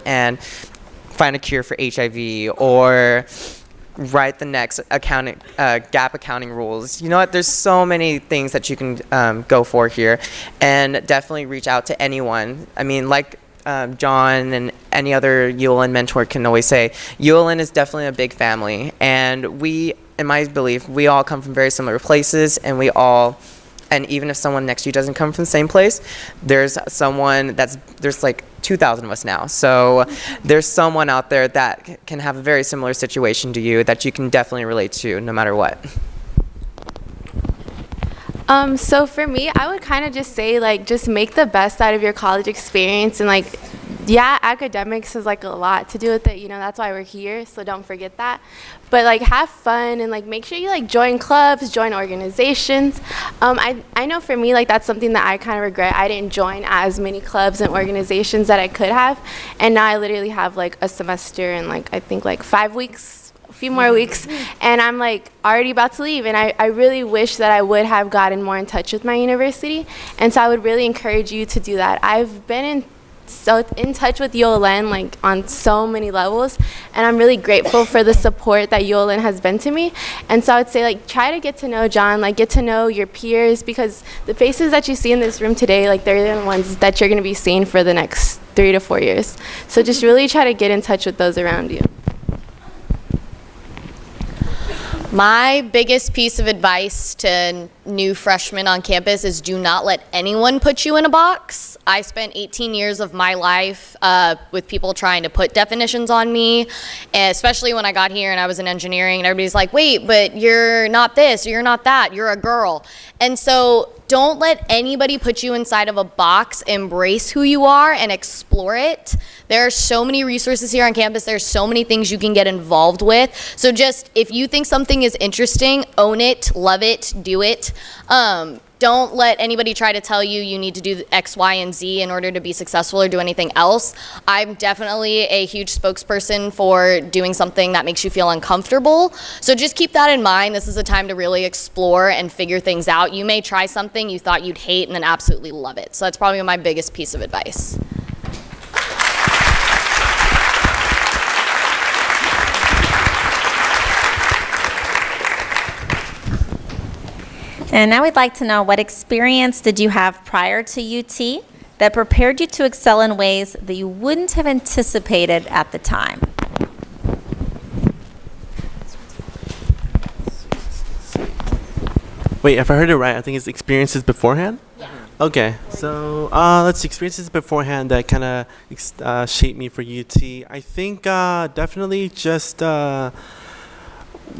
and find a cure for HIV, or write the next gap accounting rules. You know what? There's so many things that you can go for here, and definitely reach out to anyone. I mean, like John and any other ULN mentor can always say, ULN is definitely a big family, and we, in my belief, we all come from very similar places, and and even if someone next to you doesn't come from the same place, there's like 2,000 of us now. So there's someone out there that can have a very similar situation to you that you can definitely relate to no matter what. So for me, I would kind of just say, like, just make the best out of your college experience, and like, yeah, academics has like a lot to do with it, you know, that's why we're here, so don't forget that. But like, have fun, and like, make sure you like join clubs, join organizations. I know for me, like, that's something that I kind of regret. I didn't join as many clubs and organizations that I could have, and now I literally have like a semester and like, I think like 5 weeks, a few more weeks, and I'm like already about to leave, and I really wish that I would have gotten more in touch with my university, and so I would really encourage you to do that. I've been in touch with ULN like on so many levels, and I'm really grateful for the support that ULN has been to me. And so I would say, like, try to get to know John, like get to know your peers, because the faces that you see in this room today, like, they're the ones that you're going to be seeing for the next 3 to 4 years. So just really try to get in touch with those around you. My biggest piece of advice to new freshmen on campus is do not let anyone put you in a box. I spent 18 years of my life with people trying to put definitions on me, especially when I got here and I was in engineering, and everybody's like, wait, but you're not this, or you're not that, you're a girl. And so don't let anybody put you inside of a box. Embrace who you are and explore it. There are so many resources here on campus. There's so many things you can get involved with. So just, if you think something is interesting, own it, love it, do it. Don't let anybody try to tell you you need to do X, Y, and Z in order to be successful or do anything else. I'm definitely a huge spokesperson for doing something that makes you feel uncomfortable. So just keep that in mind. This is a time to really explore and figure things out. You may try something you thought you'd hate and then absolutely love it. So that's probably my biggest piece of advice. And now we'd like to know, what experience did you have prior to UT that prepared you to excel in ways that you wouldn't have anticipated at the time? Wait, if I heard it right, I think it's experiences beforehand? Yeah. Okay, so let's see, experiences beforehand that kind of shaped me for UT. I think definitely just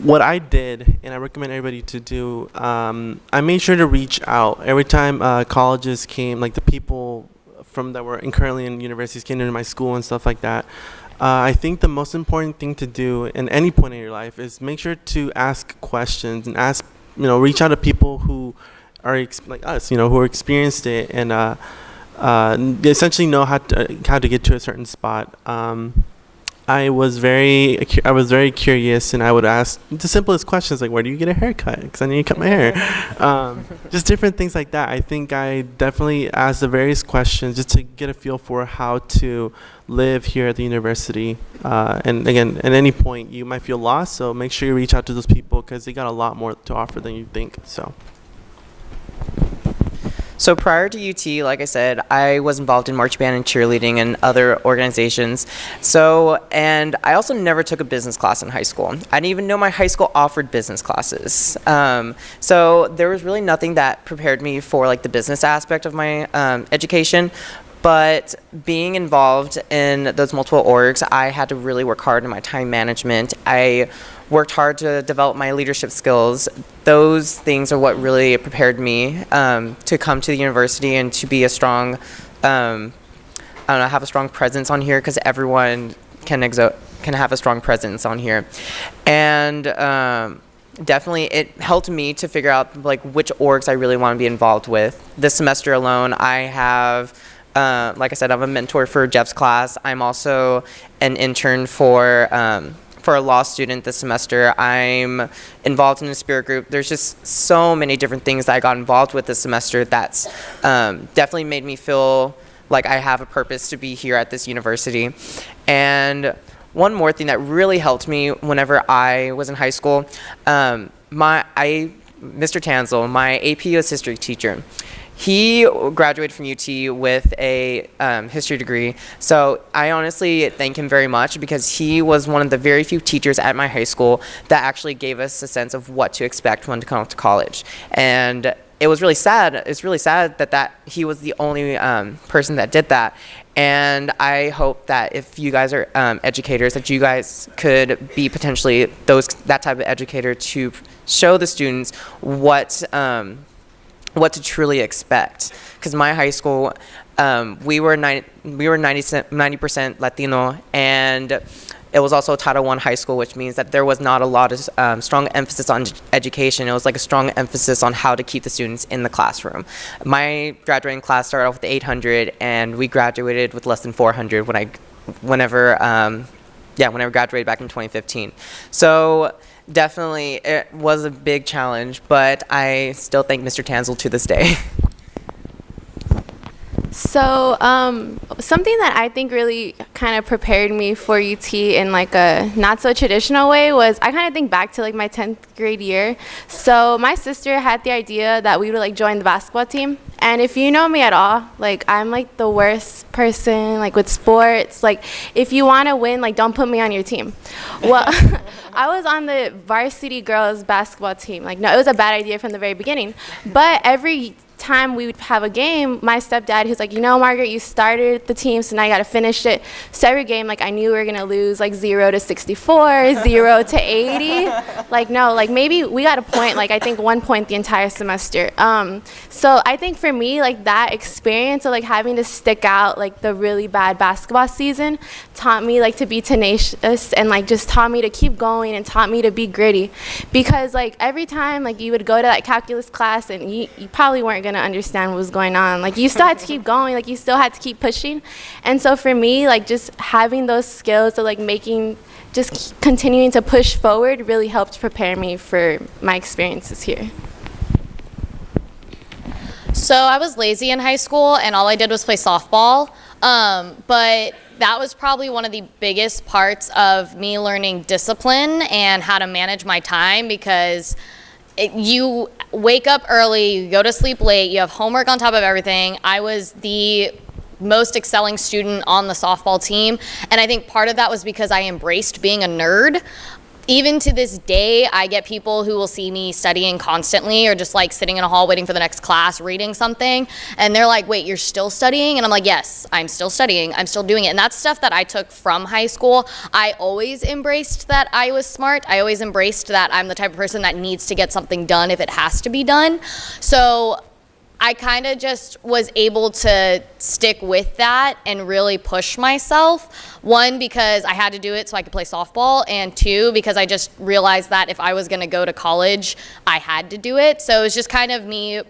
what I did, and I recommend everybody to do, I made sure to reach out. Every time colleges came, like the people that were currently in universities came into my school and stuff like that, I think the most important thing to do in any point in your life is make sure to ask questions and reach out to people who are like us, who are experienced it, and essentially know how to get to a certain spot. I was very curious, and I would ask the simplest questions, like, where do you get a haircut? Because I need to cut my hair. Just different things like that. I think I definitely asked the various questions just to get a feel for how to live here at the university. And again, at any point, you might feel lost, so make sure you reach out to those people because they got a lot more to offer than you think. So prior to UT, like I said, I was involved in marching band and cheerleading and other organizations. And I also never took a business class in high school. I didn't even know my high school offered business classes. So there was really nothing that prepared me for like the business aspect of my education. But being involved in those multiple orgs, I had to really work hard in my time management. I worked hard to develop my leadership skills. Those things are what really prepared me to come to the university and to be a strong, have a strong presence on here, because everyone can have a strong presence on here. And definitely it helped me to figure out like which orgs I really want to be involved with. This semester alone, I have, like I said, I'm a mentor for Jeff's class. I'm also an intern for a law student this semester. I'm involved in a spirit group. There's just so many different things that I got involved with this semester that's definitely made me feel like I have a purpose to be here at this university. And one more thing that really helped me whenever I was in high school, Mr. Tanzel, my AP US history teacher, he graduated from UT with a history degree. So I honestly thank him very much because he was one of the very few teachers at my high school that actually gave us a sense of what to expect when to come to college. And it was really sad. It's really sad that he was the only person that did that. And I hope that if you guys are educators, that you guys could be potentially that type of educator to show the students what to truly expect. Because my high school, we were 90% Latino, and it was also a Title I high school, which means that there was not a lot of strong emphasis on education. It was like a strong emphasis on how to keep the students in the classroom. My graduating class started off with 800, and we graduated with less than 400 whenever graduated back in 2015. So definitely it was a big challenge, but I still thank Mr. Tanzel to this day. So something that I think really kind of prepared me for UT in like a not so traditional way was I kind of think back to like my 10th grade year. So my sister had the idea that we would like join the basketball team. And if you know me at all, like I'm like the worst person like with sports. Like if you want to win, like don't put me on your team. Well, I was on the varsity girls basketball team. Like no, it was a bad idea from the very beginning. But every time we would have a game, my stepdad, he's like, you know, Margaret, you started the team, so now you got to finish it. So every game, like I knew we were going to lose like 0 to 64, 0 to 80. Like no, like maybe we got a point, like I think 1 point the entire semester. So I think for me, like that experience of like having to stick out like the really bad basketball season taught me like to be tenacious and like just taught me to keep going and taught me to be gritty. Because like every time like you would go to that calculus class and you probably weren't going to understand what was going on. Like you still had to keep going, like you still had to keep pushing. And so for me, like just having those skills of like just continuing to push forward really helped prepare me for my experiences here. So I was lazy in high school and all I did was play softball. But that was probably one of the biggest parts of me learning discipline and how to manage my time, because you wake up early, you go to sleep late, you have homework on top of everything. I was the most excelling student on the softball team, and I think part of that was because I embraced being a nerd. Even to this day, I get people who will see me studying constantly or just like sitting in a hall waiting for the next class, reading something, and they're like, wait, you're still studying? And I'm like, yes, I'm still studying. I'm still doing it. And that's stuff that I took from high school. I always embraced that I was smart. I always embraced that I'm the type of person that needs to get something done if it has to be done. So I kind of just was able to stick with that and really push myself. One, because I had to do it so I could play softball, and two, because I just realized that if I was going to go to college, I had to do it. So it was just kind of me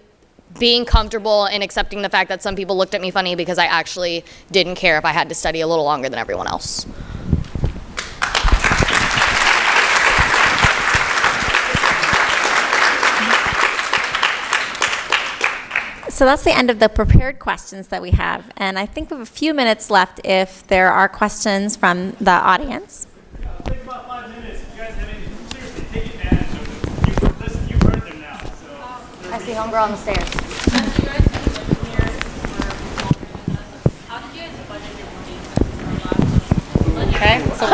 being comfortable and accepting the fact that some people looked at me funny because I actually didn't care if I had to study a little longer than everyone else. So that's the end of the prepared questions that we have. And I think we have a few minutes left if there are questions from the audience. Take about 5 minutes. If you guys have any, seriously, take advantage of them. You've heard them now. So I see homegirl on the stairs. Okay. So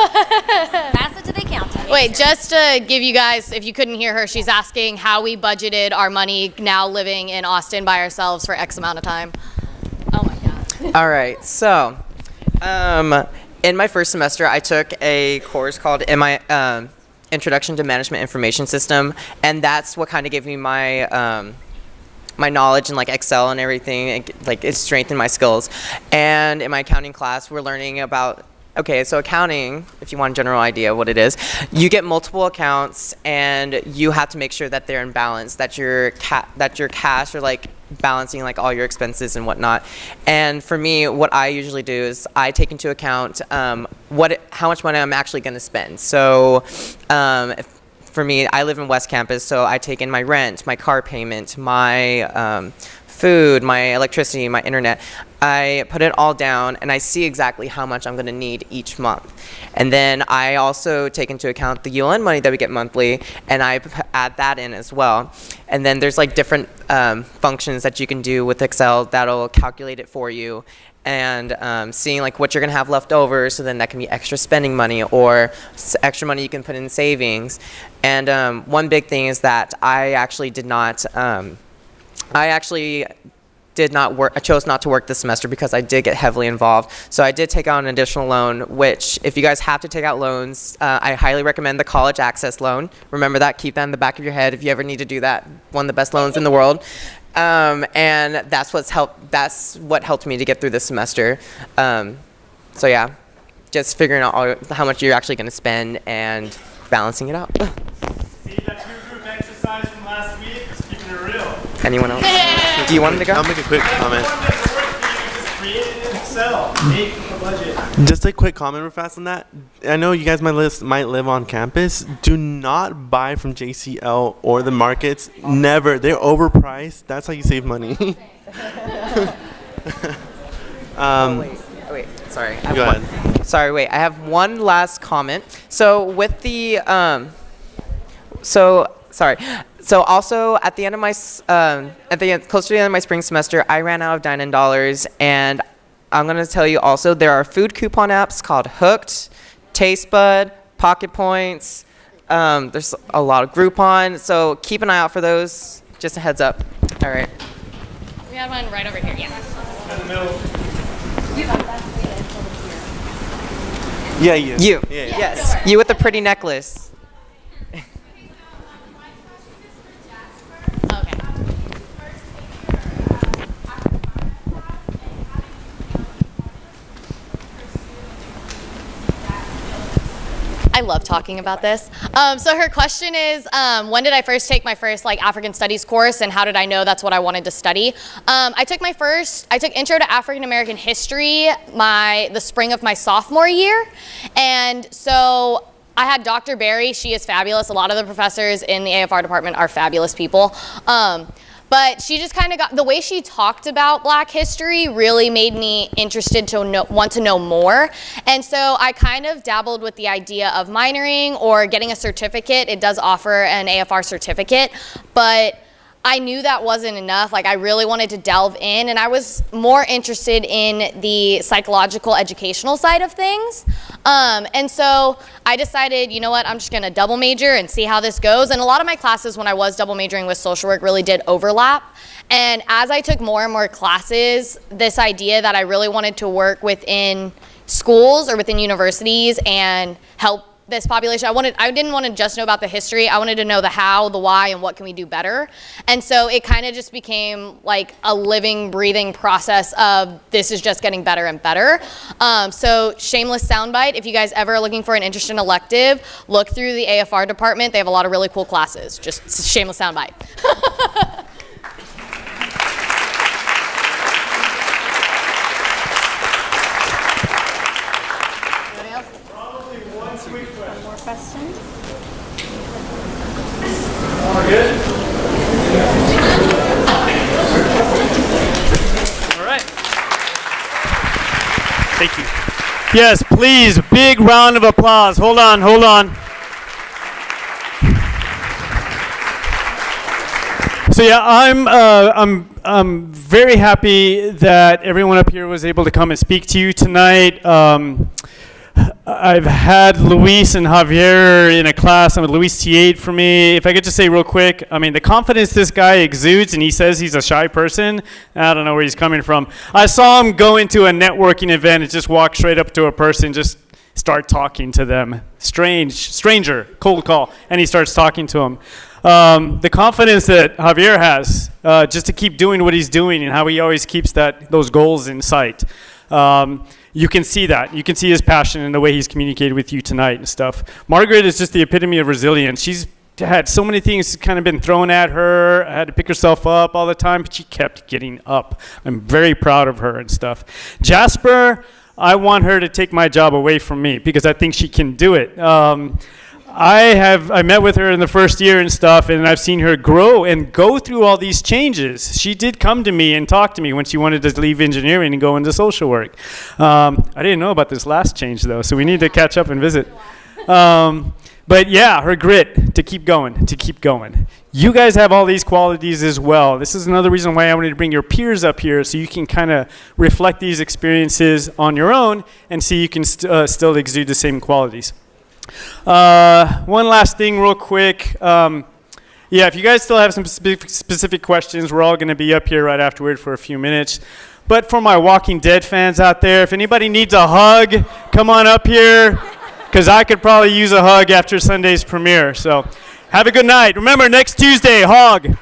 Pass it to the accountant. wait, just to give you guys, if you couldn't hear her, she's asking how we budgeted our money now living in Austin by ourselves for X amount of time. Oh my God. All right, so in my first semester, I took a course called Introduction to Management Information System, and that's what kind of gave me my my knowledge in like Excel and everything. It strengthened my skills. And in my accounting class, we're learning about, okay, so accounting, if you want a general idea of what it is, you get multiple accounts and you have to make sure that they're in balance, that your cash are like balancing like all your expenses and whatnot. And for me, what I usually do is I take into account how much money I'm actually going to spend. So for me, I live in West Campus, so I take in my rent, my car payment, my food, my electricity, my internet. I put it all down and I see exactly how much I'm going to need each month. And then I also take into account the ULN money that we get monthly, and I add that in as well. And then there's like different functions that you can do with Excel that'll calculate it for you, and seeing like what you're gonna have left over, so then that can be extra spending money or extra money you can put in savings. And one big thing is that I actually did not work. I chose not to work this semester because I did get heavily involved. So I did take out an additional loan, which if you guys have to take out loans, I highly recommend the college access loan. Remember that, keep that in the back of your head if you ever need to do that. One of the best loans in the world. And that's what helped me to get through this semester. So yeah, just figuring out how much you're actually gonna spend and balancing it out. See that group exercise from last week? Just keeping it real. Anyone else? Do you want me to go? I'll make a quick comment. Just create it in Excel. Make a budget. Just a quick comment real fast on that. I know you guys might live on campus. Do not buy from JCL or the markets. Never. They're overpriced. That's how you save money. Wait. Sorry. Go ahead. Sorry. Wait. I have one last comment. So with the So also at the end of my close to the end of my spring semester, I ran out of dine-in dollars, and I'm gonna tell you also there are food coupon apps called Hooked, Taste Bud, Pocket Points. There's a lot of Groupon, so keep an eye out for those. Just a heads up. All right. We have one right over here. Yeah. In the middle. Yeah, you. You. Yeah. Yes. You with the pretty necklace. Okay. I love talking about this. So her question is, when did I first take my first African Studies course, and how did I know that's what I wanted to study? I took Intro to African American History the spring of my sophomore year, and so I had Dr. Barry. She is fabulous. A lot of the professors in the AFR department are fabulous people. But she just kind of the way she talked about Black history really made me interested to want to know more. And so I kind of dabbled with the idea of minoring or getting a certificate. It does offer an AFR certificate, but I knew that wasn't enough. I really wanted to delve in, and I was more interested in the psychological educational side of things. And so I decided, you know what, I'm just gonna double major and see how this goes. And a lot of my classes when I was double majoring with social work really did overlap. And as I took more and more classes, this idea that I really wanted to work within schools or within universities and help this population, I didn't want to just know about the history. I wanted to know the how, the why, and what can we do better. And so it kind of just became like a living, breathing process of this is just getting better and better. So shameless soundbite, if you guys ever are looking for an interesting elective, look through the AFR department. They have a lot of really cool classes. Just shameless soundbite. All good? All right. Thank you. Yes, please, big round of applause. Hold on. So yeah, I'm very happy that everyone up here was able to come and speak to you tonight. I've had Luis and Javier in a class. I'm with Luis T8 for me. If I could just say real quick, I mean, the confidence this guy exudes, and he says he's a shy person, I don't know where he's coming from. I saw him go into a networking event and just walk straight up to a person, just start talking to them. Stranger, cold call, and he starts talking to him. The confidence that Javier has, just to keep doing what he's doing and how he always keeps those goals in sight. You can see that. You can see his passion in the way he's communicated with you tonight and stuff. Margaret is just the epitome of resilience. She's had so many things kind of been thrown at her, had to pick herself up all the time, but she kept getting up. I'm very proud of her and stuff. Jasper, I want her to take my job away from me because I think she can do it. I met with her in the first year and stuff, and I've seen her grow and go through all these changes. She did come to me and talk to me when she wanted to leave engineering and go into social work. I didn't know about this last change though, so we need to catch up and visit. But yeah, her grit to keep going, to keep going. You guys have all these qualities as well. This is another reason why I wanted to bring your peers up here so you can kind of reflect these experiences on your own and see you can still exude the same qualities. One last thing real quick. Yeah, if you guys still have some specific questions, we're all going to be up here right afterward for a few minutes. But for my Walking Dead fans out there, if anybody needs a hug, come on up here, because I could probably use a hug after Sunday's premiere. So have a good night. Remember, next Tuesday, hog.